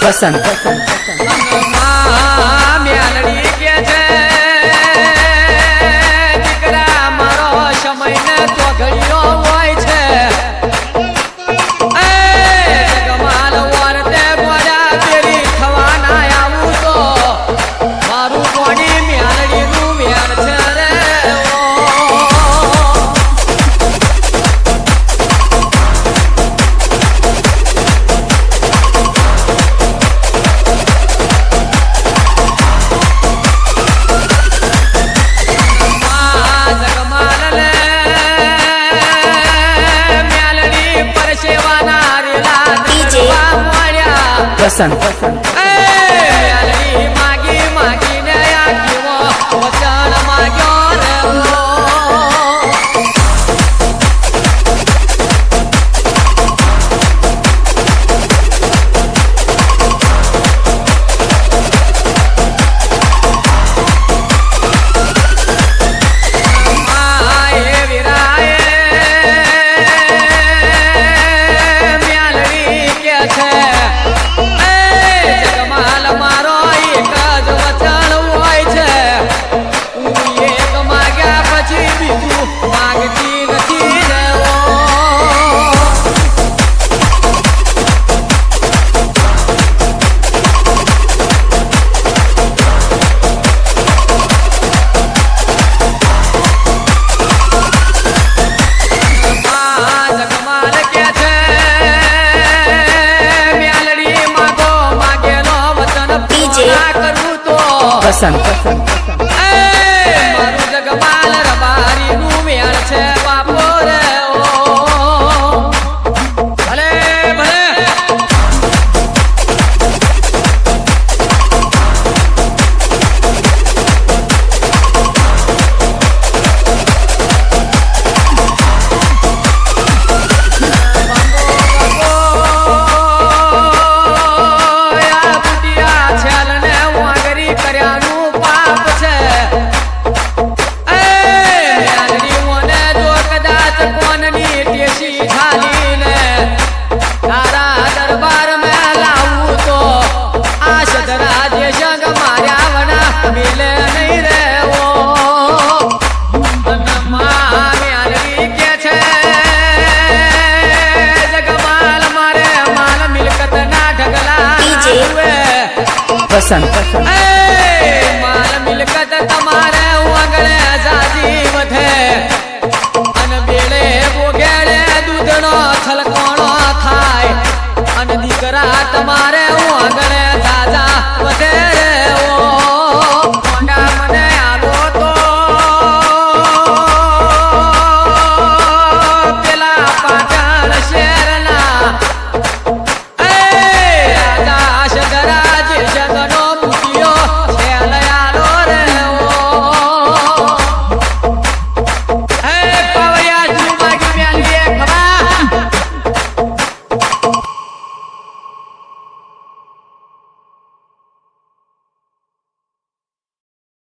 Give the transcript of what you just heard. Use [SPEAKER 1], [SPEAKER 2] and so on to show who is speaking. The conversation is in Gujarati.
[SPEAKER 1] પસંદ
[SPEAKER 2] મ્યાલડી કે છે દીકરા મારો સમય ને તો ઘડીઓ હોય છે જગમાલ વર્તે ગોડા તેરી થવાના આવું તો મારું કોડી મ્યાલડી નું મેળ છે રે
[SPEAKER 1] પસંદ
[SPEAKER 2] માગી માગીને આખીઓ વચન માગ્યો રે
[SPEAKER 1] પસંદ
[SPEAKER 2] મારું જગમાલ રબારી નું મેળ છે બાપો રે ભલે ભલે
[SPEAKER 1] પસંદ
[SPEAKER 2] માલ મિલકત તમારે આગળ જાજી વધે અને બેડે બોગેડે દૂધનો છલકોણો થાય અને દીકરા તમારે આગળ